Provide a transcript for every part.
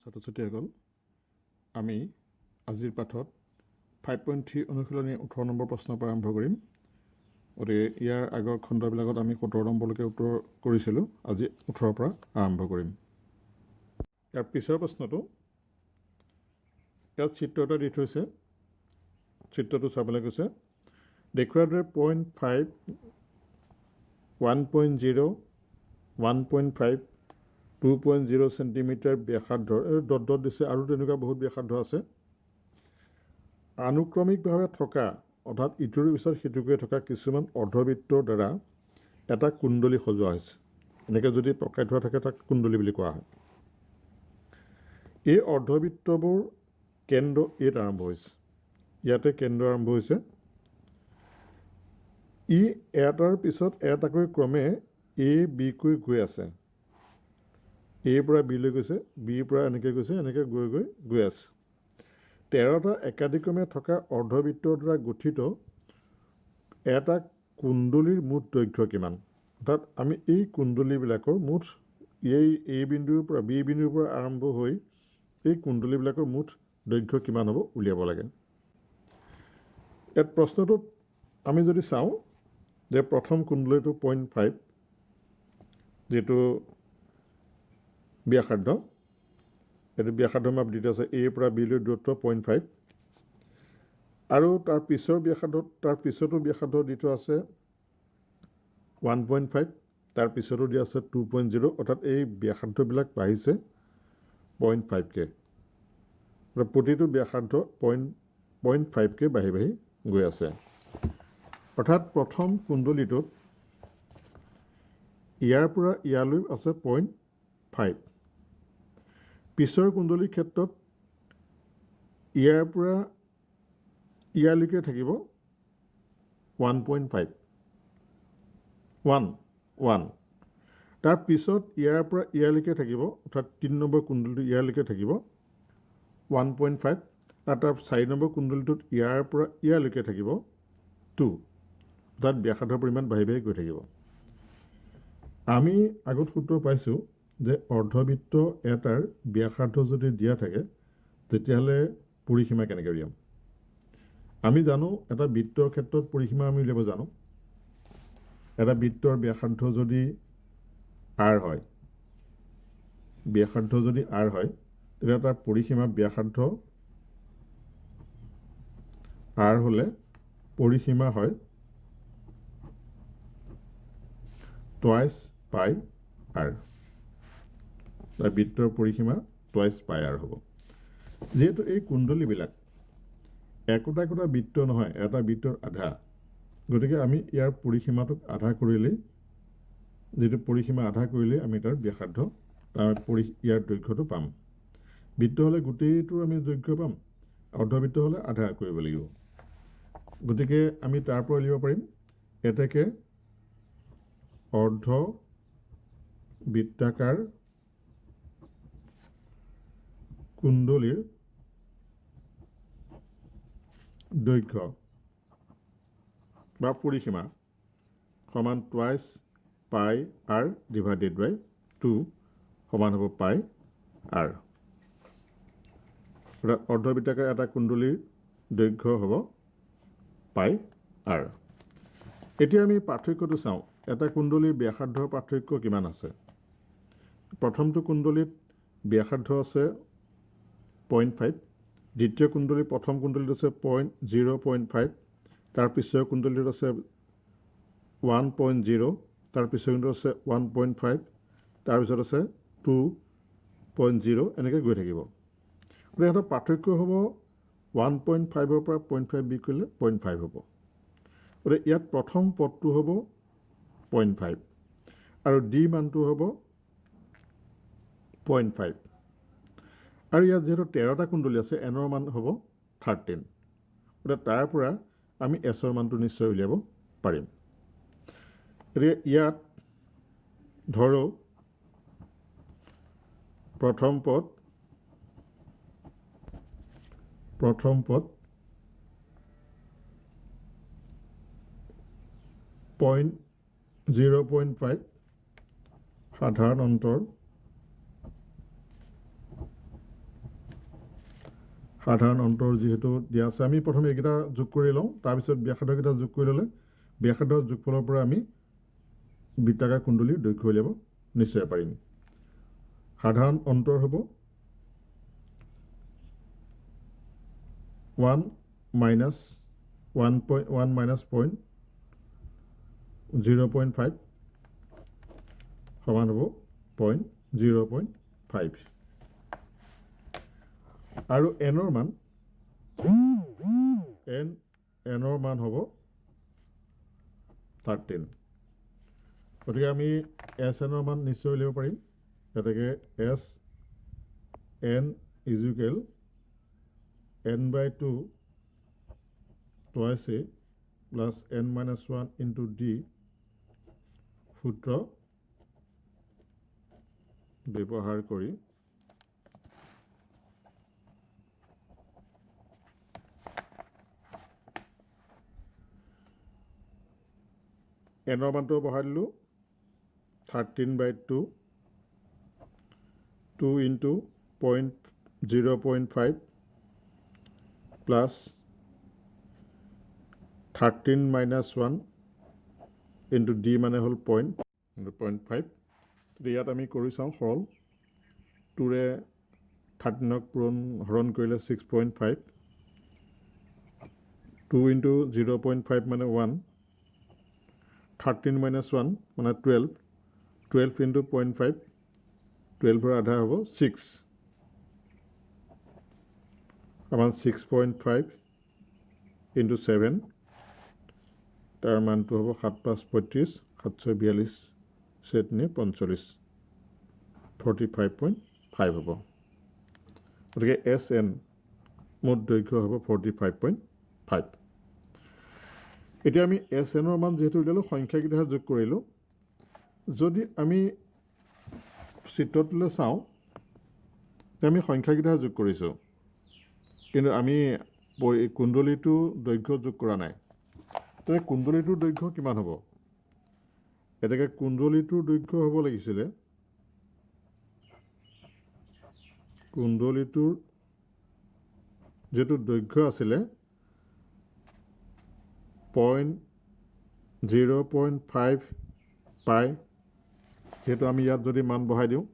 ছাত্ৰ-ছাত্ৰীসকল আমি আজিৰ পাঠত 5.3 অনুশীলনী 18 নম্বৰ প্ৰশ্নৰ পৰা আৰম্ভ কৰিম। গতিকে ইয়াৰ আগৰ খণ্ডবিলাকত আমি 17 নম্বৰলৈকে উত্তৰ কৰিছিলোঁ। আজি 18ৰ পৰা আৰম্ভ কৰিম। ইয়াৰ পিছৰ প্ৰশ্নটো ইয়াত চিত্ৰ এটা দি থৈছে। চিত্ৰটো চাবলৈ কৈছে দেখুওৱাৰ দৰে 0.5 1.0 1.5 2.0 সেন্টিমিটাৰ ব্যাসাৰ্ধৰ ডট ডট দিছে আৰু তেনেকুৱা বহুত ব্যাসাৰ্ধ আছে। আনুক্ৰমিকভাৱে থকা অৰ্থাৎ ইটোৰ পিছত সিটোকৈ থকা কিছুমান অৰ্ধবৃত্তৰ দ্বাৰা এটা কুণ্ডলী সজোৱা হৈছে। এনেকৈ যদি পকাই থোৱা থাকে তাক কুণ্ডলী বুলি কোৱা হয়। এই অৰ্ধবৃত্তবোৰ কেন্দ্ৰ এত আৰম্ভ হৈছে। ইয়াতে কেন্দ্ৰ আৰম্ভ হৈছে। ই এটাৰ পিছত এটাকৈ ক্ৰমে এ বিকৈ গৈ আছে। এৰ পৰা বিলৈ গৈছে, বিৰ পৰা এনেকৈ গৈছে, এনেকৈ গৈ গৈ গৈ আছে। 13টা একাদিক্ৰমে থকা অৰ্ধবৃত্তৰ দ্বাৰা গঠিত এটা কুণ্ডলীৰ মুঠ দৈৰ্ঘ্য কিমান? অৰ্থাৎ আমি এই কুণ্ডলীবিলাকৰ মুঠ এই বিন্দুৰ পৰা বি বিন্দুৰ পৰা আৰম্ভ হৈ এই কুণ্ডলীবিলাকৰ মুঠ দৈৰ্ঘ্য কিমান হ'ব উলিয়াব লাগে। ইয়াত প্ৰশ্নটোত আমি যদি চাওঁ যে প্ৰথম কুণ্ডলীটো 0.5 যিটো ব্যাসাৰ্ধ, এইটো ব্যাসাৰ্ধ মাপ দি আছে। এৰ পৰা বিলৈ দূৰত্ব 0.5 আৰু তাৰ পিছৰ পিছতো ব্যাসাৰ্ধ দি থোৱা আছে 1.5, তাৰ পিছতো দিয়া আছে 2.0, অৰ্থাৎ এই ব্যাসাৰ্ধবিলাক বাঢ়িছে 0.5কৈ। প্ৰতিটো ব্যাসাৰ্ধ 0.5কৈ বাঢ়ি বাঢ়ি গৈ আছে। অৰ্থাৎ প্ৰথম কুণ্ডলীটোত ইয়াৰ পৰা ইয়ালৈ আছে 0.5। পিছৰ কুণ্ডলীৰ ক্ষেত্ৰত ইয়াৰ পৰা ইয়ালৈকে থাকিব 1.5 1 তাৰ পিছত ইয়াৰ পৰা ইয়ালৈকে থাকিব, অৰ্থাৎ 3 নম্বৰ কুণ্ডলীটো ইয়ালৈকে থাকিব 1.5 আৰু তাৰ 4 নম্বৰ কুণ্ডলীটোত ইয়াৰ পৰা ইয়ালৈকে থাকিব 2, অৰ্থাৎ ব্যাসাৰ্ধৰ পৰিমাণ বাঢ়ি বাঢ়ি গৈ থাকিব। আমি আগত সূত্ৰ পাইছোঁ যে অৰ্ধবৃত্ত এটাৰ ব্যাসাৰ্ধ যদি দিয়া থাকে তেতিয়াহ'লে পৰিসীমা কেনেকৈ উলিয়াম? আমি জানো এটা বৃত্তৰ ক্ষেত্ৰত পৰিসীমা আমি উলিয়াব জানো। এটা বৃত্তৰ ব্যাসাৰ্ধ যদি r হয়, তেতিয়া তাৰ পৰিসীমা ব্যাসাৰ্ধ r হ'লে পৰিসীমা হয় twice pi r। তাৰ বৃত্তৰ পৰিসীমা twice pi r হ'ব। যিহেতু এই কুণ্ডলীবিলাক একোটা একোটা বৃত্ত নহয়, এটা বৃত্তৰ আধা, গতিকে আমি ইয়াৰ পৰিসীমাটোক আধা কৰিলেই, যিটো পৰিসীমা আধা কৰিলেই আমি তাৰ ব্যাসাৰ্ধ ইয়াৰ দৈৰ্ঘ্যটো পাম। বৃত্ত হ'লে গোটেইটোৰ আমি দৈৰ্ঘ্য পাম, অৰ্ধবৃত্ত হ'লে আধা কৰিব লাগিব। গতিকে আমি তাৰ পৰা উলিয়াব পাৰিম এতেকে অৰ্ধ বৃত্তাকাৰ কুণ্ডলীৰ দৈৰ্ঘ্য বা পৰিসীমা সমান twice pi r divided by 2 সমান হ'ব pi r। অৰ্ধবৃত্তাকাৰ এটা কুণ্ডলীৰ দৈৰ্ঘ্য হ'ব pi r। এতিয়া আমি পাৰ্থক্যটো চাওঁ। এটা কুণ্ডলীৰ ব্যাসাৰ্ধৰ পাৰ্থক্য কিমান আছে? প্ৰথমটো কুণ্ডলীত ব্যাসাৰ্ধ আছে 0.5, দ্বিতীয় কুণ্ডলী প্ৰথম কুণ্ডলীত আছে 0.5, তাৰ পিছৰ কুণ্ডলীত আছে 1.0, তাৰ পিছৰ কুণ্ডলীত আছে 1.5, তাৰপিছত আছে 2.0, এনেকৈ গৈ থাকিব। গতিকে সিহঁতৰ পাৰ্থক্য হ'ব 1.5ৰ পৰা 0.5 বিয়োগ কৰিলে 0.5 হ'ব। গতিকে ইয়াত প্ৰথম পদটো হ'ব 0.5 আৰু ডি মানটো হ'ব 0.5। আৰু ইয়াত যিহেতু 13টা কুণ্ডলী আছে, এনৰ মান হ'ব 13। গতিকে তাৰ পৰা আমি এছৰ মানটো নিশ্চয় উলিয়াব পাৰিম। গতিকে ইয়াত ধৰক প্ৰথম পদ 0.5 সাধাৰণ অন্তৰ সাধাৰণ অন্তৰ যিহেতু দিয়া আছে আমি প্ৰথমে এইকেইটা যোগ কৰি লওঁ তাৰপিছত ব্যাসাৰ্ধকেইটা যোগ কৰি ল'লে ব্যাসাৰ্ধৰ যোগফলৰ পৰা আমি বৃত্তাকাৰ কুণ্ডলীৰ দৈৰ্ঘ্য উলিয়াব নিশ্চয় পাৰিম সাধাৰণ অন্তৰ হ'ব 1 minus 1.1 minus 0.5 সমান হ'ব 0.5 আৰু nৰ মান nৰ মান হ'ব 13 গতিকে আমি sn ৰ মান নিশ্চয় উলিয়াব পাৰিম গতিকে sn = n/2 twice a plus n minus 1 into d সূত্ৰ ব্যৱহাৰ কৰি n ৰ মানটো বহাই দিলোঁ 13/2 2 into 0.5 plus 13 minus 1 into d মানে হ'ল 0.5 ইয়াত আমি কৰি চাওঁ সৰল 2ৰে 13ক হৰণ কৰিলে 6.5 2 into 0.5 মানে 1 13 minus 1 মানে 12 into 0.5 12ৰ আধা হ'ব 6 আমাৰ 6.5 into 7 তাৰ মানটো হ'ব 7×5 = 35 742 7 45 45.5 হ'ব গতিকে SN মুঠ দৈৰ্ঘ্য হ'ব 45.5 এতিয়া আমি SN ৰ মান যেহেতু উলিয়ালোঁ সংখ্যাকেইটা যোগ কৰিলোঁ যদি আমি চিত্ৰটোলৈ চাওঁ তে আমি সংখ্যাকেইটা যোগ কৰিছোঁ কিন্তু আমি কুণ্ডলীটো দৈৰ্ঘ্য যোগ কৰা নাই তে কুণ্ডলীটোৰ দৈৰ্ঘ্য কিমান হ'ব এটাকে কুণ্ডলীটোৰ দৈৰ্ঘ্য হ'ব লাগিছিলে কুণ্ডলীটোৰ যেটো দৈৰ্ঘ্য আছিলে 0.5 পাই যেটো আমি ইয়াত যদি মান বহাই দিওঁ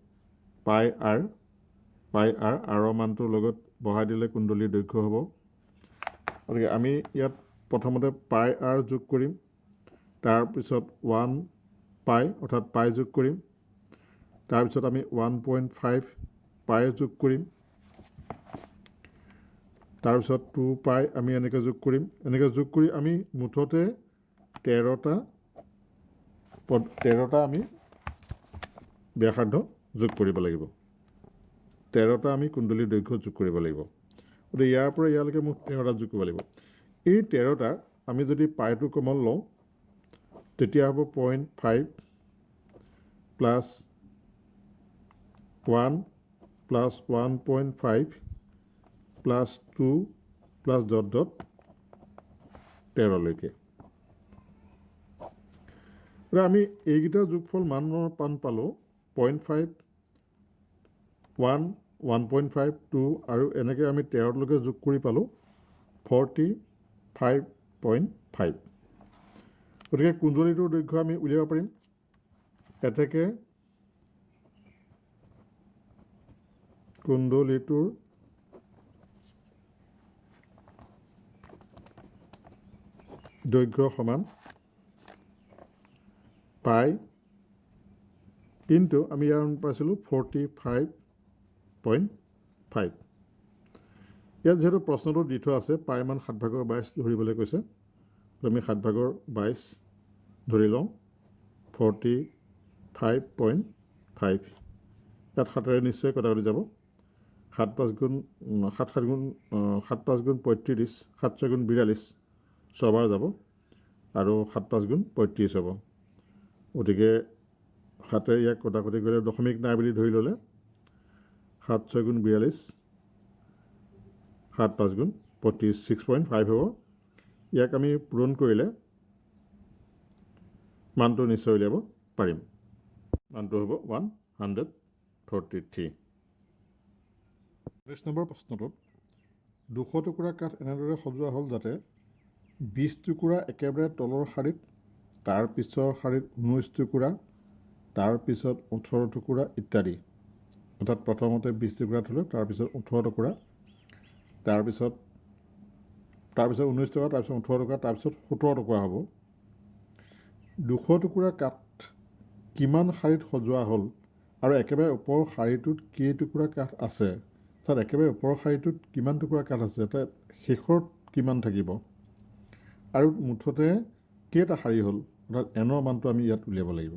পাই r r মানটোৰ লগত বহাই দিলে কুণ্ডলীৰ দৈৰ্ঘ্য হ'ব গতিকে আমি ইয়াত প্ৰথমতে পাই r যোগ কৰিম তাৰ পিছত 1 পাই অৰ্থাৎ পাই যোগ কৰিম তাৰ পিছত আমি 1.5 পাই যোগ কৰিম তাৰ পিছত 2 পাই আমি এনেকৈ যোগ কৰিম এনেকৈ যোগ কৰি আমি মুঠতে 13টা আমি ব্যাসাৰ্ধ যোগ কৰিব লাগিব 13টা আমি কুণ্ডলীৰ দৈৰ্ঘ্য যোগ কৰিব লাগিব গতিকে ইয়াৰ পৰা ইয়ালৈকে মুঠ 13টা যোগ কৰিব লাগিব এই 13টা আমি যদি পাইটো কমন লওঁ তেতিয়া হ'ব 0.5 plus 1 plus 1.5 plus 2 plus ... 13 লৈকে আমি এইকেইটা যোগফল মানৰ পান পালোঁ 0.5 1 1.5 2 আৰু এনেকৈ আমি 13 লৈকে যোগ কৰি পালোঁ 45.5 গতিকে কুণ্ডলীটোৰ দৈৰ্ঘ্য আমি উলিয়াব পাৰিম এতেকে কুণ্ডলীটোৰ দৈৰ্ঘ্য সমান পাই কিন্তু আমি ইয়াৰ পাইছিলোঁ 45.5 ইয়াত যেহেতু প্ৰশ্নটো দি থোৱা আছে পাই মান 7/22 ধৰিবলৈ কৈছে আমি 7/22 ধৰি লওঁ 45.5 ইয়াত 7ৰে নিশ্চয় কটা কৰি যাব 7 গুণ 7 গুণ 35 7 গুণ 42 ছবাৰ যাব আৰু 7 গুণ 35 হ'ব গতিকে 7ৰে ইয়াক কটা কটি কৰিলে দশমিক নাই বুলি ধৰি ল'লে 7 গুণ 42 7 গুণ 35 6.5 হ'ব ইয়াক আমি পূৰণ কৰিলে মানটো নিশ্চয় উলিয়াব পাৰিম মানটো হ'ব 133 20 নম্বৰ প্ৰশ্নটোত 200 টুকুৰা কাঠ এনেদৰে সজোৱা হ'ল যাতে 20 টুকুৰা একেবাৰে তলৰ শাৰীত, তাৰ পিছৰ শাৰীত 19 টুকুৰা, তাৰ পিছত 18 টুকুৰা ইত্যাদি। অৰ্থাৎ প্ৰথমতে 20 টুকুৰা থ'লোঁ, তাৰপিছত 18 টুকুৰা, তাৰপিছত 19 টুকুৰা, তাৰপিছত 18 টুকুৰা, তাৰপিছত 17 টুকুৰা হ'ব। 200 টুকুৰা কাঠ কিমান শাৰীত সজোৱা হ'ল আৰু একেবাৰে ওপৰৰ শাৰীটোত কেইটুকুৰা কাঠ আছে, অৰ্থাৎ একেবাৰে ওপৰৰ শাৰীটোত কিমান টুকুৰা কাঠ আছে, অৰ্থাৎ শেষত কিমান থাকিব, আৰু মুঠতে কেইটা শাৰী হ'ল, অৰ্থাৎ এনৰ মানটো আমি ইয়াত উলিয়াব লাগিব।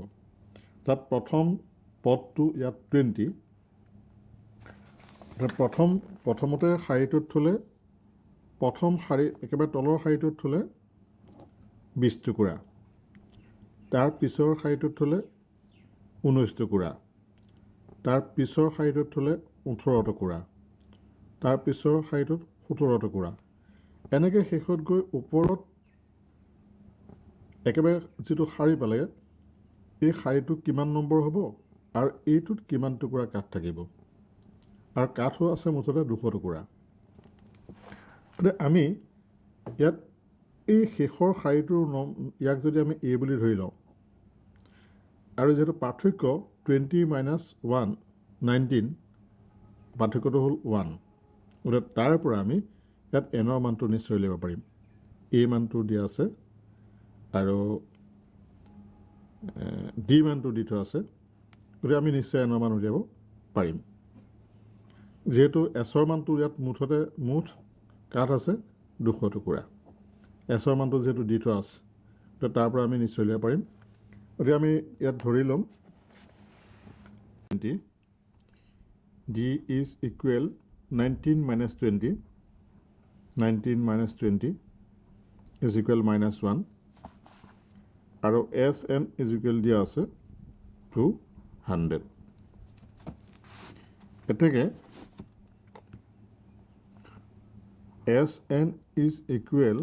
তাত প্ৰথম পদটো ইয়াত 20, প্ৰথমতে শাৰীটোত থ'লে, প্ৰথম শাৰী একেবাৰে তলৰ শাৰীটোত থ'লে 20 টুকুৰা, তাৰ পিছৰ শাৰীটোত থ'লে 19 টুকুৰা, তাৰ পিছৰ শাৰীটোত থ'লে 18 টুকুৰা, তাৰ পিছৰ শাৰীটোত 17 টুকুৰা। এনেকৈ শেষত গৈ ওপৰত একেবাৰে যিটো শাৰী পালে, এই শাৰীটো কিমান নম্বৰ হ'ব আৰু এইটোত কিমান টুকুৰা কাঠ থাকিব, আৰু কাঠো আছে মুঠতে 200 টুকুৰা। গতিকে আমি ইয়াত এই শেষৰ শাৰীটোৰ ইয়াক যদি আমি A বুলি ধৰি লওঁ, আৰু যিহেতু পাৰ্থক্য 20 - 1 19, পাৰ্থক্যটো হ'ল 1, গতিকে তাৰ পৰা আমি ইয়াত এনৰ মানটো নিশ্চয় উলিয়াব পাৰিম। A মানটো দিয়া আছে আৰু D মানটো দি থোৱা আছে, গতিকে আমি নিশ্চয় এনৰ মান উলিয়াব পাৰিম। যিহেতু এছৰ মানটো ইয়াত মুঠ কাঠ আছে 200 টুকুৰা, এছৰ মানটো যিহেতু দি থোৱা আছে, তো তাৰ পৰা আমি নিশ্চয় উলিয়াব পাৰিম। গতিকে আমি ইয়াত ধৰি ল'ম 20, D is equal 19 - 20, 19 - 20 is equal -1, আৰু SN is equal দিয়া আছে 200। এতেকে SN is equal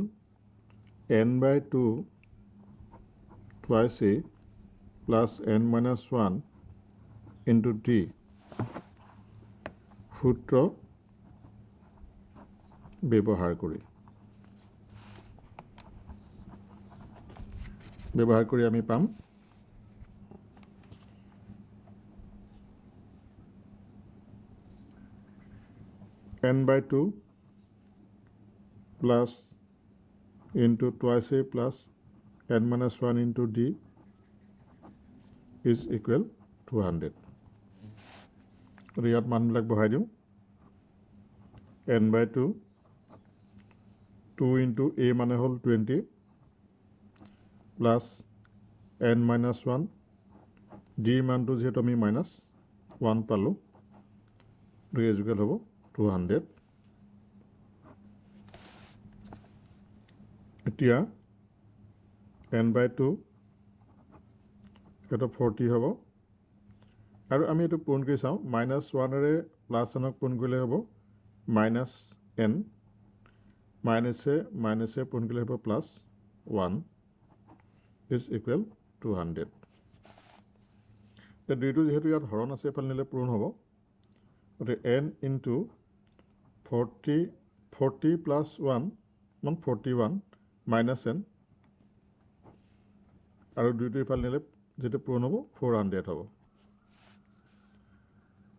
n/2 twice A plus n - 1 into D সূত্র ব্যৱহাৰ কৰি আমি পাম n/2 plus into twice A plus n - 1 into D is equal 200। ইয়াত মানবিলাক বহাই দিওঁ, n/2 2 into A মানে হ'ল 20 প্লাছ n - 1, D মানটো যিহেতু আমি -1 পালোঁ, গতিকে ইজ ইকুৱেল হ'ব 200। এতিয়া n/2 এটা 40 হ'ব, আৰু আমি এইটো পূৰণ কৰি চাওঁ, -1ৰে +1ক পূৰণ কৰিলে হ'ব -n, মাইনাছে পূৰণ কৰিলে হ'ব +1 ইজ ইকুৱেল 200। এতিয়া দুইটো যিহেতু ইয়াত হৰণ আছে, এইফালে নিলে পূৰণ হ'ব, গতিকে n ইনটু 40 + 1 41 -n, আৰু দুইটো ইফালে নিলে যিটো পূৰণ হ'ব 400 হ'ব।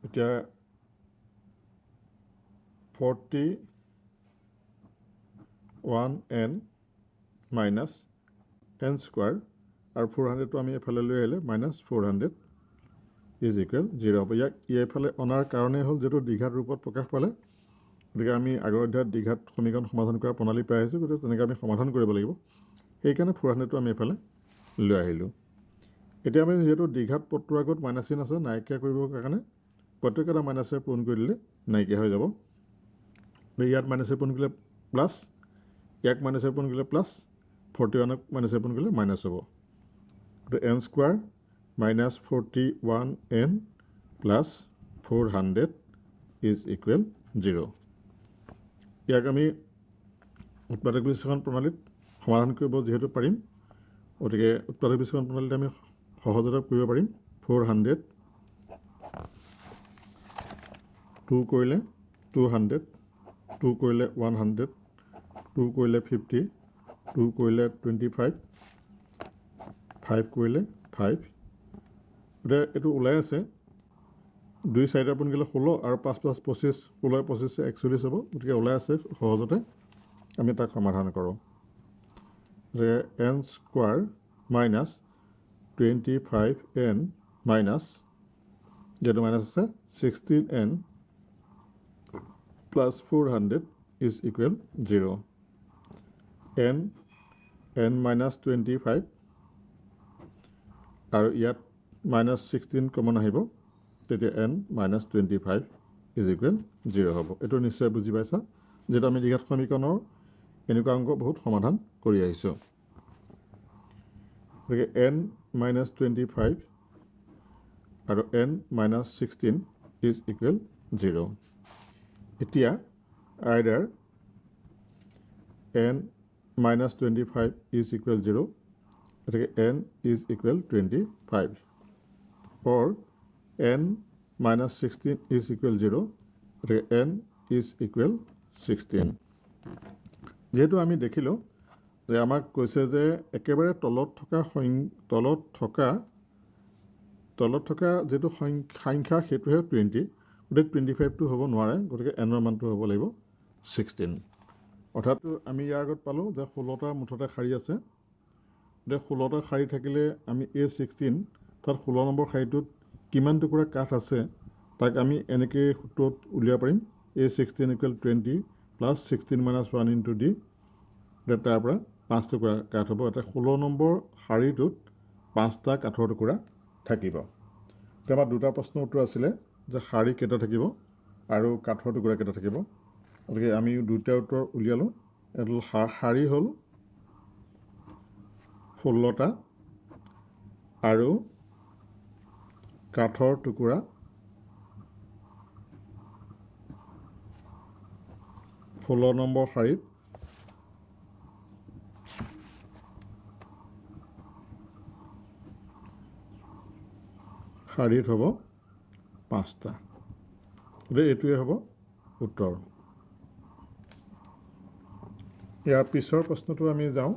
এতিয়া 41n minus n square, আৰু 400টো আমি এফালে লৈ আহিলে -400 ইজ ইকুৱেল 0 হ'ব। ইয়াক এইফালে অনাৰ কাৰণেই হ'ল যিহেতু দ্বিঘাত ৰূপত প্ৰকাশ পালে, গতিকে আমি আগৰ অধ্যায়ত দ্বিঘাত সমীকৰণ সমাধান কৰাৰ প্ৰণালী পাই আহিছোঁ, গতিকে তেনেকৈ আমি সমাধান কৰিব লাগিব। সেইকাৰণে 400টো আমি এইফালে লৈ আহিলোঁ। এতিয়া আমি যিহেতু দ্বিঘাত পদটোৰ আগত -চিন আছে, নাইকিয়া কৰিবৰ কাৰণে প্ৰত্যেকটা মাইনাছে পূৰণ কৰি দিলে নাইকিয়া হৈ যাব। ইয়াত মাইনাছে পূৰণ কৰিলে প্লাছ, ইয়াক মাইনাছে পূৰণ কৰিলে প্লাছ, 41ক মাইনাছে পূৰণ কৰিলে মাইনাছ হ'ব। গতিকে n square -41n plus 400 is equal 0। ইয়াক আমি উৎপাদক বিশ্লেষণ প্ৰণালীত সমাধান কৰিব যিহেতু পাৰিম, গতিকে উৎপাদক বিশ্লেষণ প্ৰণালীত আমি সহজতে কৰিব পাৰিম। 400 2 কৰিলে 200 2 কৰিলে 100, 2 কৰিলে 50, 2 কৰিলে 25, 5 কৰিলে 5. এতিয়া এইটো ওলাই আছে 2 4 আপুনি গ'লে 16 আৰু 5 + 25, 16 25 41 হ'ব। গতিকে ওলাই আছে সহজতে আমি তাক সমাধান কৰোঁ যে n² মাইনাছ 25n মাইনাছ যেটো মাইনাছ আছে 16n plus 400 is equal 0. n minus 25 আৰু ইয়াত মাইনাছ 16 কমন আহিব, তেতিয়া n মাইনাছ 25 ইজ ইকুৱেল 0 হ'ব। এইটো নিশ্চয় বুজি পাইছা, যিটো আমি দ্বিঘাত সমীকৰণৰ এনেকুৱা অংক বহুত সমাধান কৰি আহিছোঁ। গতিকে n মাইনাছ 25 আৰু n মাইনাছ 16 ইজ ইকুৱেল 0. এতিয়া আইডাৰ n মাইনাছ 25 ইজ ইকুৱেল 0, গতিকে n is equal 25, or n minus 16 is equal 0, গতিকে n is equal 16. যেহেতু আমি দেখিলোঁ যে আমাক কৈছে যে একেবাৰে তলত থকা যেটো সংখ্যা সেইটোহে 20, গতিকে 25টো হ'ব নোৱাৰে, গতিকে n ৰ মানটো হ'ব লাগিব 16. অৰ্থাৎ আমি ইয়াৰ আগত পালোঁ যে 16টা মুঠতে শাৰী আছে। গতিকে 16টা শাৰী থাকিলে আমি A16 তাত 16 নম্বৰ শাৰীটোত কিমান টুকুৰা কাঠ আছে তাক আমি এনেকৈ সূত্ৰত উলিয়াব পাৰিম। A16 = 20 প্লাছ 16 - 1 × d, তাৰ পৰা 5 টুকুৰা কাঠ হ'ব। এটা 16 নম্বৰ শাৰীটোত 5টা কাঠৰ টুকুৰা থাকিব। এতিয়া আমাৰ দুটা প্ৰশ্নৰ উত্তৰ আছিলে যে শাৰী কেইটা থাকিব আৰু কাঠৰ টুকুৰা কেইটা থাকিব। গতিকে আমি দুটা উত্তৰ উলিয়ালোঁ। এইটো শাৰী হ'ল 16টা আৰু কাঠৰ টুকুৰা 16 নম্বৰ শাৰীত হ'ব 5টা। গতিকে এইটোৱে হ'ব উত্তৰ। ইয়াৰ পিছৰ প্ৰশ্নটো আমি যাওঁ,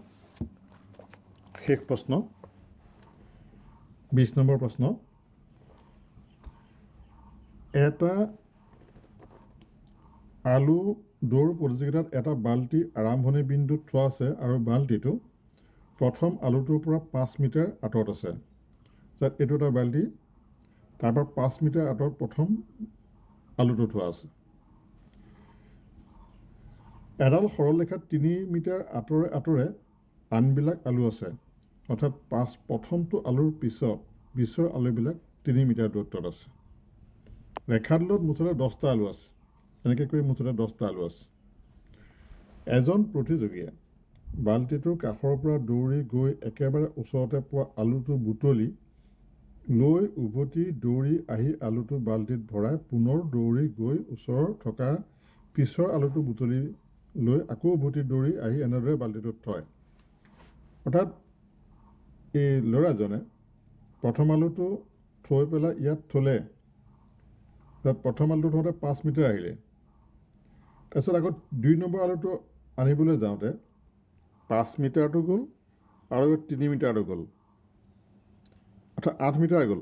শেষ প্ৰশ্ন 20 নম্বৰ প্ৰশ্ন। এটা আলু দৌৰ প্ৰতিযোগিতাত এটা বাল্টি আৰম্ভণি বিন্দুত থোৱা আছে আৰু বাল্টিটো প্ৰথম আলুটোৰ পৰা 5 মিটাৰ আঁতৰত আছে। এইটো এটা বাল্টি, তাৰপৰা 5 মিটাৰ আঁতৰত প্ৰথম আলুটো থোৱা আছে। এডাল সৰলৰেখাত 3 মিটাৰ আঁতৰে আঁতৰে আনবিলাক আলু আছে, অৰ্থাৎ প্ৰথমটো আলুৰ পিছত পিছৰ আলুবিলাক 3 মিটাৰ দূৰত্বত আছে। ৰেখাডালত মুঠতে 10টা আলু আছে, এনেকৈ কৰি মুঠতে 10টা আলু আছে। এজন প্ৰতিযোগীয়ে বাল্টিটোৰ কাষৰ পৰা দৌৰি গৈ একেবাৰে ওচৰতে পোৱা আলুটো বুটলি লৈ উভতি দৌৰি আহি আলুটো বাল্টিত ভৰাই পুনৰ দৌৰি গৈ ওচৰৰ থকা পিছৰ আলুটো বুটলি লৈ আকৌ উভতি দৌৰি আহি এনেদৰে বাল্টিটোত থয়। অৰ্থাৎ এই ল'ৰাজনে প্ৰথম আলুটো থৈ পেলাই ইয়াত থ'লে, প্ৰথম আলুটো থওঁতে 5 মিটাৰ আহিলে। তাৰপিছত আকৌ 2 নম্বৰ আলুটো আনিবলৈ যাওঁতে 5 মিটাৰটো গ'ল আৰু 3 মিটাৰটো গ'ল, অৰ্থাৎ 8 মিটাৰ গ'ল।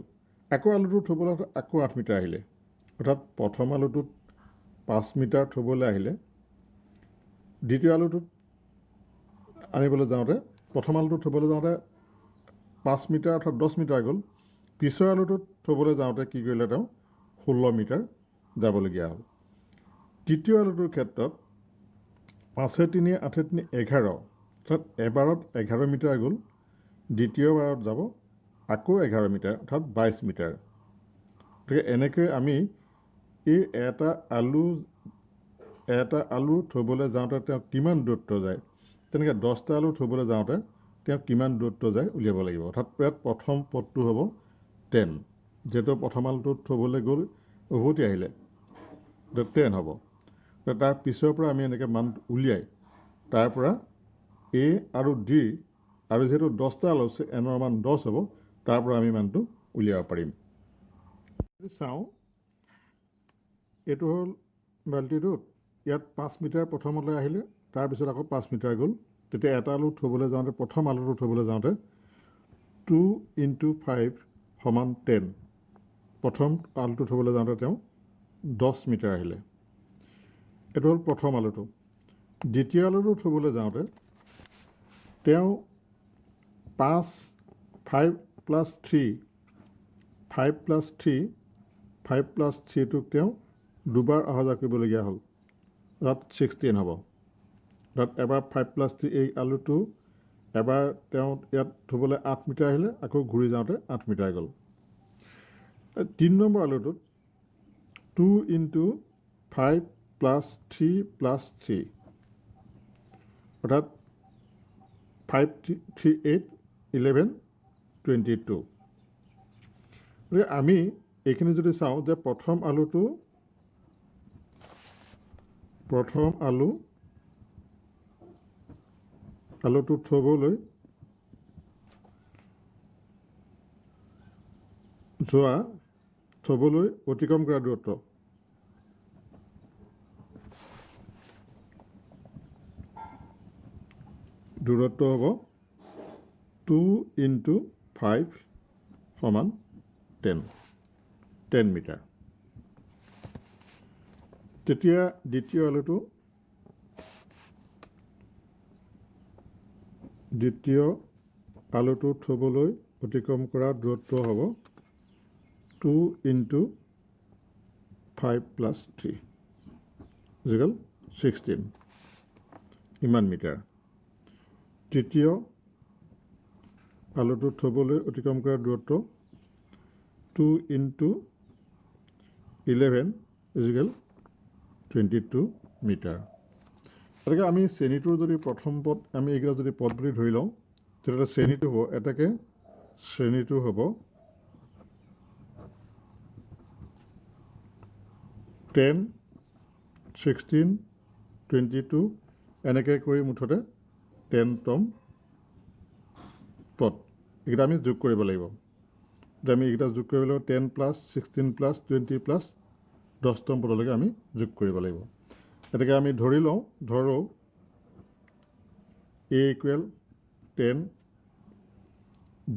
আকৌ আলুটো থ'বলৈ আকৌ 8 মিটাৰ আহিলে, অৰ্থাৎ প্ৰথম আলুটোত 5 মিটাৰ থ'বলৈ আহিলে, দ্বিতীয় আলুটোত আনিবলৈ যাওঁতে প্ৰথম আলুটোত থ'বলৈ যাওঁতে 5 মিটাৰ অৰ্থাৎ 10 মিটাৰ গ'ল। পিছৰ আলুটোত থ'বলৈ যাওঁতে কি কৰিলে, তেওঁ 16 মিটাৰ যাবলগীয়া হ'ল। তৃতীয় আলুটোৰ ক্ষেত্ৰত 5 × 3 = 8 × 3 = 11, অৰ্থাৎ এবাৰত 11 মিটাৰ গ'ল, দ্বিতীয়বাৰত যাব আকৌ 11 মিটাৰ অৰ্থাৎ 22 মিটাৰ। গতিকে এনেকৈ আমি এই এটা আলু থ'বলৈ যাওঁতে তেওঁ কিমান দূৰত্ব যায়, তেনেকৈ 10টা আলু থ'বলৈ যাওঁতে তেওঁ কিমান দূৰত্ব যায় উলিয়াব লাগিব। অৰ্থাৎ ইয়াত প্ৰথম পদটো হ'ব 10, যিহেতু প্ৰথম আলুটোত থ'বলৈ গ'ল উভতি আহিলে 10 হ'ব। তাৰ পিছৰ পৰা আমি এনেকৈ মান উলিয়াই তাৰ পৰা A আৰু D আৰু যিহেতু 10টা আলু আছে n ৰ মান 10 হ'ব, তাৰ পৰা আমি মানটো উলিয়াব পাৰিম। চাওঁ, এইটো হ'ল বাল্টিটোত ইয়াত 5 মিটাৰ প্ৰথমলৈ আহিলে, তাৰপিছত আকৌ 5 মিটাৰ গ'ল। তেতিয়া এটা আলু থ'বলৈ যাওঁতে, প্ৰথম আলুটো থ'বলৈ যাওঁতে 2 × 5 = 10। প্ৰথম আলুটো থ'বলৈ যাওঁতে তেওঁ 10 মিটাৰ আহিলে। এইটো হ'ল প্ৰথম আলুটো। দ্বিতীয় আলুটো থ'বলৈ যাওঁতে তেওঁ 5 + 3 5 + 3টোক তেওঁ দুবাৰ অহা যোৱা কৰিবলগীয়া হ'ল। তাত 16 হ'ব। তাত এবাৰ 5 + 3 এই আলুটো এবাৰ তেওঁ ইয়াত থ'বলৈ 8 মিটাৰ আহিলে, আকৌ ঘূৰি যাওঁতে 8 মিটাৰ গ'ল। 3 নম্বৰ আলুটোত 2 × 5 + 3 + 3 অৰ্থাৎ 5 × 3 = 8, 11, 22। গতিকে আমি এইখিনি যদি চাওঁ যে প্ৰথম আলুটো থ'বলৈ অতিক্ৰম কৰা দূৰত্ব হ'ব 2 × 5 = 10 মিটাৰ। তেতিয়া দ্বিতীয় আলুটো থ'বলৈ অতিক্ৰম কৰা দূৰত্ব হ'ব 2 × 5 + 3 = 16, ইমান মিটাৰ। তৃতীয় আলুটো থ'বলৈ অতিক্ৰম কৰা দূৰত্ব 2 × 11 = 22 মিটাৰ। গতিকে আমি শ্ৰেণীটোৰ যদি প্ৰথম পদ আমি এইকেইটা যদি পদ বুলি ধৰি লওঁ, তেতিয়াহ'লে শ্ৰেণীটো হ'ব 10, 16, 22 এনেকৈ কৰি মুঠতে 10তম পদ। এইকেইটা আমি যোগ কৰিব লাগিব। এতিয়া আমি এইকেইটা যোগ কৰিব লাগিব 10 + 16 + 20 + 10তম পদলৈকে আমি যোগ কৰিব লাগিব। গতিকে আমি ধৰোঁ A = 10,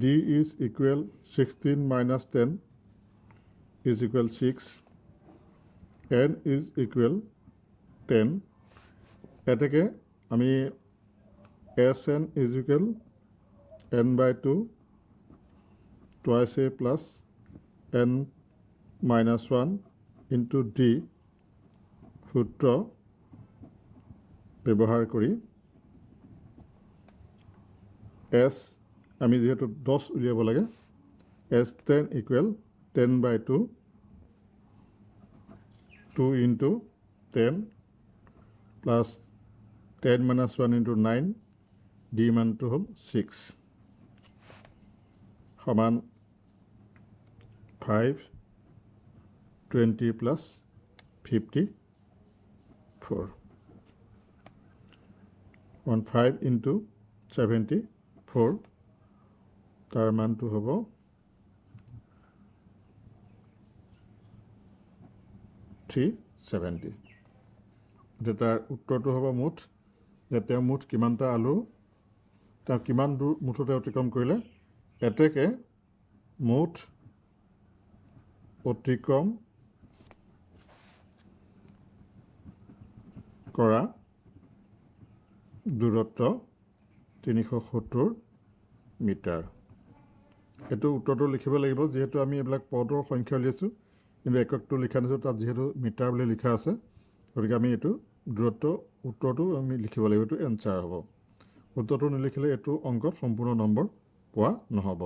D is equal 16 - 10 is equal 6, N is equal 10. এতেকে আমি SN is equal n/2 twice A plus n minus 1 into D সূত্ৰ ব্যৱহাৰ কৰি S আমি যেহেতু 10 উলিয়াব লাগে, S10 equal 10/2 2 into 10 plus 10 minus 1 into 9 D মানটো হ'ল 6 সমান 5 20 plus 54 5 into 74 তাৰ মানটো হ'ব 370। এতিয়া তাৰ উত্তৰটো হ'ব মুঠ যে তেওঁ মুঠ কিমানটা আলু তেওঁ কিমান দূৰ মুঠতে অতিক্ৰম কৰিলে। এতেকে মুঠ অতিক্ৰম কৰা দূৰত্ব 370 মিটাৰ। এইটো উত্তৰটো লিখিব লাগিব, যিহেতু আমি এইবিলাক পদৰ সংখ্যা উলিয়াইছোঁ, কিন্তু এককটো লিখা নাছিলোঁ, তাত যিহেতু মিটাৰ বুলি লিখা আছে, গতিকে আমি এইটো উত্তৰটো আমি লিখিব লাগিব। এইটো এনচাৰ হ'ব। উত্তৰটো নিলিখিলে এইটো অংকত সম্পূৰ্ণ নম্বৰ পোৱা নহ'ব।